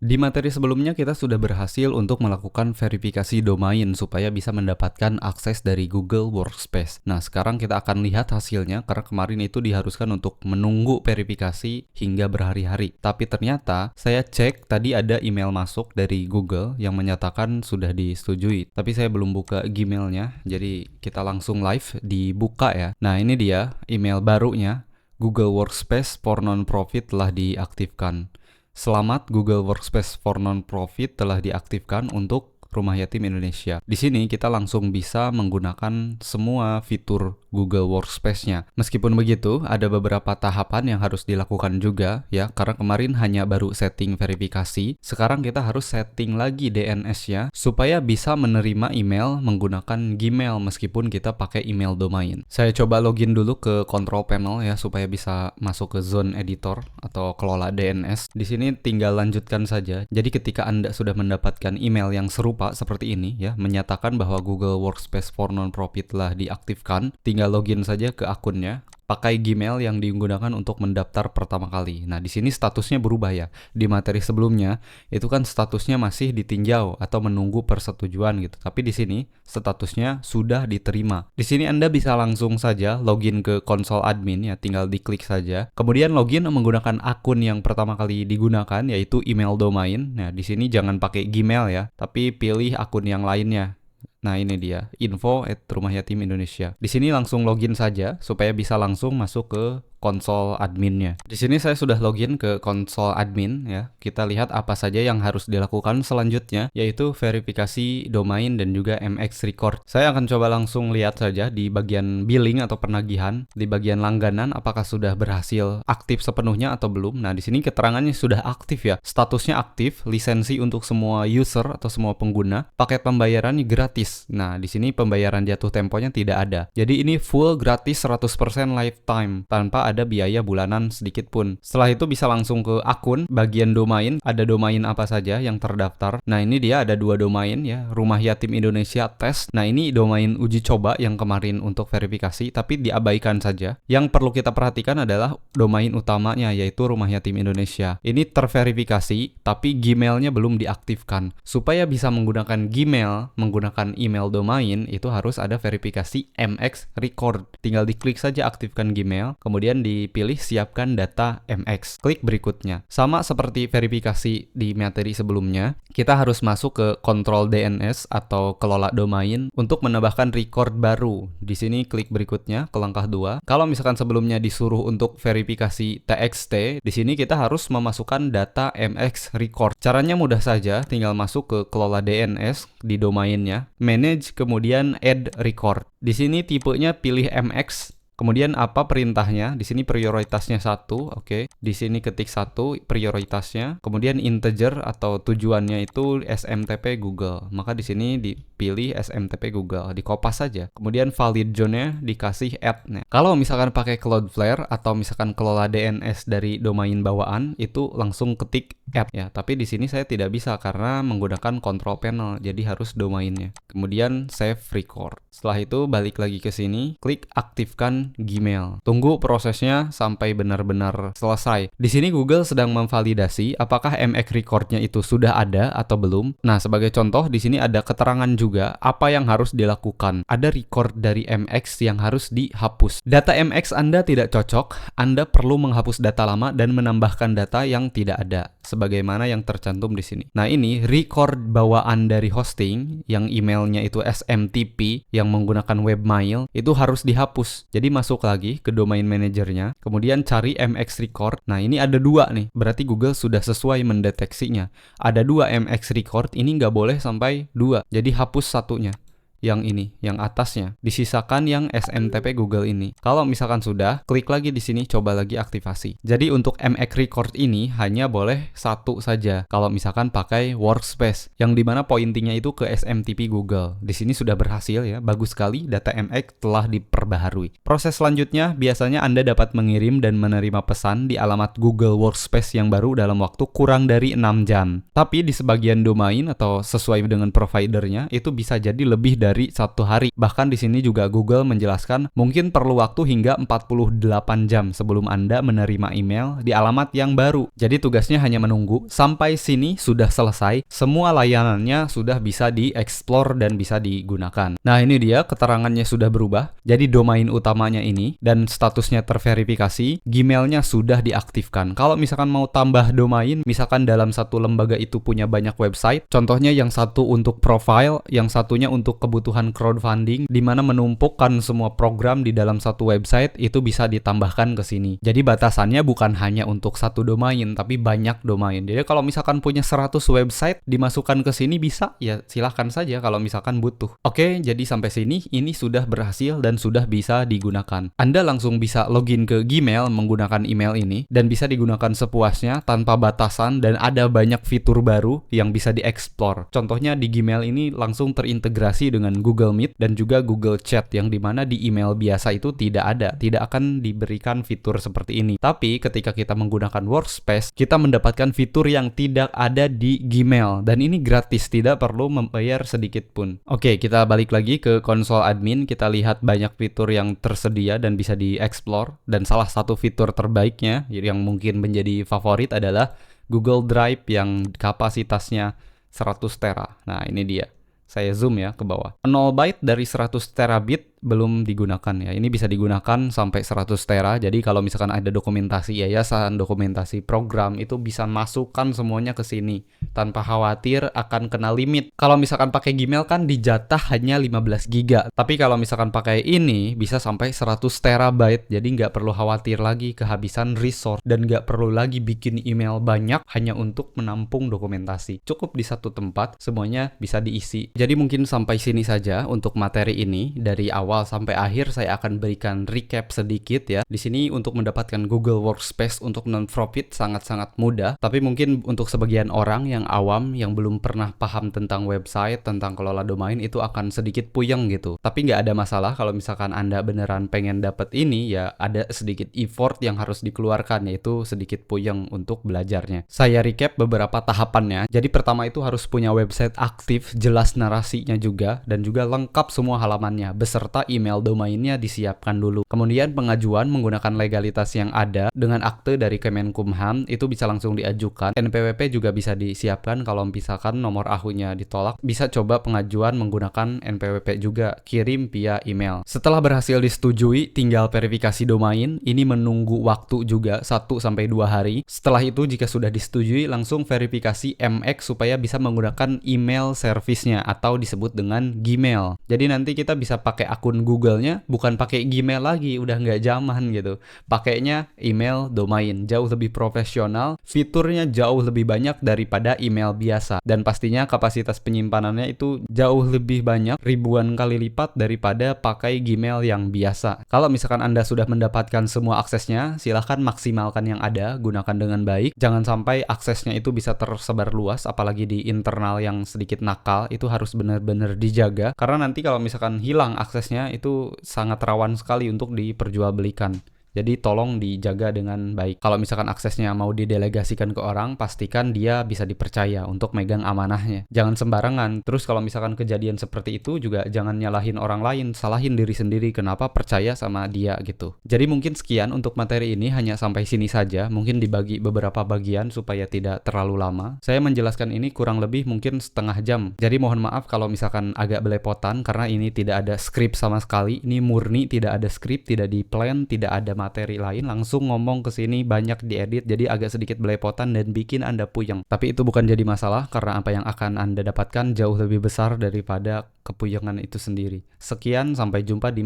Di materi sebelumnya kita sudah berhasil untuk melakukan verifikasi domain supaya bisa mendapatkan akses dari Google Workspace. Nah, sekarang kita akan lihat hasilnya karena kemarin itu diharuskan untuk menunggu verifikasi hingga berhari-hari. Tapi ternyata saya cek tadi ada email masuk dari Google yang menyatakan sudah disetujui. Tapi saya belum buka Gmailnya, jadi kita langsung live dibuka ya. Nah, ini dia email barunya. Google Workspace for Non-Profit telah diaktifkan. Selamat, Google Workspace for Non-Profit telah diaktifkan untuk Rumah Yatim Indonesia. Di sini kita langsung bisa menggunakan semua fitur Google Workspace-nya. Meskipun begitu, ada beberapa tahapan yang harus dilakukan juga ya, karena kemarin hanya baru setting verifikasi. Sekarang kita harus setting lagi DNS-nya supaya bisa menerima email menggunakan Gmail meskipun kita pakai email domain. Saya coba login dulu ke control panel ya supaya bisa masuk ke zone editor atau kelola DNS. Di sini tinggal lanjutkan saja. Jadi ketika Anda sudah mendapatkan email yang serupa seperti ini ya, menyatakan bahwa Google Workspace for Non-Profit telah diaktifkan, tinggal login saja ke akunnya, pakai Gmail yang digunakan untuk mendaftar pertama kali. Nah, di sini statusnya berubah ya. Di materi sebelumnya itu kan statusnya masih ditinjau atau menunggu persetujuan gitu. Tapi di sini statusnya sudah diterima. Di sini Anda bisa langsung saja login ke konsol admin ya, tinggal diklik saja. Kemudian login menggunakan akun yang pertama kali digunakan yaitu email domain. Nah, di sini jangan pakai Gmail ya, tapi pilih akun yang lainnya. Nah, ini dia, info@Rumah Yatim Indonesia. Di sini langsung login saja supaya bisa langsung masuk ke konsol adminnya. Di sini saya sudah login ke konsol admin ya. Kita lihat apa saja yang harus dilakukan selanjutnya, yaitu verifikasi domain dan juga MX record. Saya akan coba langsung lihat saja di bagian billing atau penagihan, di bagian langganan apakah sudah berhasil aktif sepenuhnya atau belum. Nah, di sini keterangannya sudah aktif ya. Statusnya aktif, lisensi untuk semua user atau semua pengguna, paket pembayarannya gratis. Nah, di sini pembayaran jatuh temponya tidak ada. Jadi ini full gratis 100% lifetime tanpa ada biaya bulanan sedikit pun. Setelah itu bisa langsung ke akun, bagian domain, ada domain apa saja yang terdaftar. Nah, ini dia ada 2 domain ya, Rumah Yatim Indonesia Tes. Nah, ini domain uji coba yang kemarin untuk verifikasi, tapi diabaikan saja. Yang perlu kita perhatikan adalah domain utamanya, yaitu Rumah Yatim Indonesia. Ini terverifikasi, tapi Gmailnya belum diaktifkan. Supaya bisa menggunakan Gmail, menggunakan email domain, itu harus ada verifikasi MX record. Tinggal diklik saja aktifkan Gmail, kemudian dipilih siapkan data MX. Klik berikutnya. Sama seperti verifikasi di materi sebelumnya, kita harus masuk ke kontrol DNS atau kelola domain untuk menambahkan record baru. Di sini klik berikutnya ke langkah 2. Kalau misalkan sebelumnya disuruh untuk verifikasi TXT, di sini kita harus memasukkan data MX record. Caranya mudah saja, tinggal masuk ke kelola DNS di domainnya, manage, kemudian add record. Di sini tipenya pilih MX. Kemudian apa perintahnya? Di sini prioritasnya 1, oke. Di sini ketik 1 prioritasnya. Kemudian integer atau tujuannya itu SMTP Google. Maka di sini dipilih SMTP Google, dikopas saja. Kemudian valid zone-nya dikasih add. Nah, kalau misalkan pakai Cloudflare atau misalkan kelola DNS dari domain bawaan, itu langsung ketik add ya. Tapi di sini saya tidak bisa karena menggunakan control panel, jadi harus domainnya. Kemudian save record. Setelah itu balik lagi ke sini, klik aktifkan Gmail. Tunggu prosesnya sampai benar-benar selesai. Di sini Google sedang memvalidasi apakah MX record-nya itu sudah ada atau belum. Nah, sebagai contoh di sini ada keterangan juga apa yang harus dilakukan. Ada record dari MX yang harus dihapus. Data MX Anda tidak cocok, Anda perlu menghapus data lama dan menambahkan data yang tidak ada, sebagaimana yang tercantum di sini. Nah, ini record bawaan dari hosting yang emailnya itu SMTP yang menggunakan webmail itu harus dihapus. Jadi masuk lagi ke domain manajernya, kemudian cari MX record. Nah, ini ada 2 nih, berarti Google sudah sesuai mendeteksinya. Ada 2 MX record, ini nggak boleh sampai 2. Jadi hapus satunya. Yang ini, yang atasnya. Disisakan yang SMTP Google ini. Kalau misalkan sudah, klik lagi di sini, coba lagi aktivasi. Jadi untuk MX record ini hanya boleh 1 saja. Kalau misalkan pakai Workspace, yang dimana pointingnya itu ke SMTP Google. Di sini sudah berhasil ya, bagus sekali. Data MX telah diperbaharui. Proses selanjutnya, biasanya Anda dapat mengirim dan menerima pesan di alamat Google Workspace yang baru dalam waktu kurang dari 6 jam. Tapi di sebagian domain atau sesuai dengan providernya, itu bisa jadi lebih dari dari 1 hari. Bahkan di sini juga Google menjelaskan mungkin perlu waktu hingga 48 jam sebelum Anda menerima email di alamat yang baru. Jadi tugasnya hanya menunggu sampai sini sudah selesai, semua layanannya sudah bisa dieksplor dan bisa digunakan. Nah, ini dia keterangannya sudah berubah. Jadi domain utamanya ini dan statusnya terverifikasi, Gmailnya sudah diaktifkan. Kalau misalkan mau tambah domain, misalkan dalam satu lembaga itu punya banyak website, contohnya yang satu untuk profile, yang satunya untuk kebutuhan crowdfunding, di mana menumpukan semua program di dalam satu website, itu bisa ditambahkan ke sini. Jadi batasannya bukan hanya untuk satu domain, tapi banyak domain. Jadi kalau misalkan punya 100 website, dimasukkan ke sini bisa, ya silahkan saja kalau misalkan butuh. Oke, jadi sampai sini, ini sudah berhasil dan sudah bisa digunakan. Anda langsung bisa login ke Gmail menggunakan email ini, dan bisa digunakan sepuasnya, tanpa batasan, dan ada banyak fitur baru yang bisa dieksplor. Contohnya di Gmail ini langsung terintegrasi dengan Google Meet dan juga Google Chat, yang dimana di email biasa itu tidak akan diberikan fitur seperti ini. Tapi ketika kita menggunakan Workspace, kita mendapatkan fitur yang tidak ada di Gmail, dan ini gratis, tidak perlu membayar sedikit pun. Oke, kita balik lagi ke konsol admin, kita lihat banyak fitur yang tersedia dan bisa dieksplor, dan salah satu fitur terbaiknya yang mungkin menjadi favorit adalah Google Drive yang kapasitasnya 100 tera. Nah, ini dia. Saya zoom ya ke bawah. 0 byte dari 100 terabit belum digunakan ya. Ini bisa digunakan sampai 100 tera. Jadi kalau misalkan ada dokumentasi yayasan, dokumentasi program, itu bisa masukkan semuanya ke sini tanpa khawatir akan kena limit. Kalau misalkan pakai Gmail kan dijatah hanya 15 giga. Tapi kalau misalkan pakai ini bisa sampai 100 terabyte. Jadi nggak perlu khawatir lagi kehabisan resource dan nggak perlu lagi bikin email banyak hanya untuk menampung dokumentasi. Cukup di satu tempat semuanya bisa diisi. Jadi mungkin sampai sini saja untuk materi ini. Dari awal sampai akhir saya akan berikan recap sedikit ya. Di sini untuk mendapatkan Google Workspace untuk non-profit sangat-sangat mudah. Tapi mungkin untuk sebagian orang yang awam, yang belum pernah paham tentang website, tentang kelola domain, itu akan sedikit puyeng gitu. Tapi nggak ada masalah kalau misalkan Anda beneran pengen dapat ini, ya ada sedikit effort yang harus dikeluarkan, yaitu sedikit puyeng untuk belajarnya. Saya recap beberapa tahapannya. Jadi pertama itu harus punya website aktif, jelas narasinya juga, dan juga lengkap semua halamannya, beserta email domainnya disiapkan dulu. Kemudian pengajuan menggunakan legalitas yang ada dengan akte dari Kemenkumham, itu bisa langsung diajukan. NPWP juga bisa disiapkan kalau misalkan nomor AHU-nya ditolak. Bisa coba pengajuan menggunakan NPWP juga, kirim via email. Setelah berhasil disetujui, tinggal verifikasi domain. Ini menunggu waktu juga 1-2 hari. Setelah itu jika sudah disetujui, langsung verifikasi MX supaya bisa menggunakan email service-nya atau disebut dengan Gmail. Jadi nanti kita bisa pakai akun Google-nya, bukan pakai Gmail lagi, udah nggak zaman gitu. Pakainya email domain, jauh lebih profesional, fiturnya jauh lebih banyak daripada email biasa, dan pastinya kapasitas penyimpanannya itu jauh lebih banyak, ribuan kali lipat daripada pakai Gmail yang biasa. Kalau misalkan Anda sudah mendapatkan semua aksesnya, silahkan maksimalkan yang ada, gunakan dengan baik. Jangan sampai aksesnya itu bisa tersebar luas, apalagi di internal yang sedikit nakal, itu harus benar-benar dijaga, karena nanti kalau misalkan hilang aksesnya itu sangat rawan sekali untuk diperjualbelikan. Jadi tolong dijaga dengan baik. Kalau misalkan aksesnya mau didelegasikan ke orang, pastikan dia bisa dipercaya untuk megang amanahnya. Jangan sembarangan. Terus kalau misalkan kejadian seperti itu juga jangan nyalahin orang lain, salahin diri sendiri kenapa percaya sama dia gitu. Jadi mungkin sekian untuk materi ini, hanya sampai sini saja. Mungkin dibagi beberapa bagian supaya tidak terlalu lama. Saya menjelaskan ini kurang lebih mungkin setengah jam. Jadi mohon maaf kalau misalkan agak belepotan karena ini tidak ada skrip sama sekali. Ini murni tidak ada skrip, tidak di plan, tidak ada materi lain, langsung ngomong ke sini, banyak diedit, jadi agak sedikit belepotan dan bikin Anda puyeng. Tapi itu bukan jadi masalah karena apa yang akan Anda dapatkan jauh lebih besar daripada kepuyengan itu sendiri. Sekian, sampai jumpa di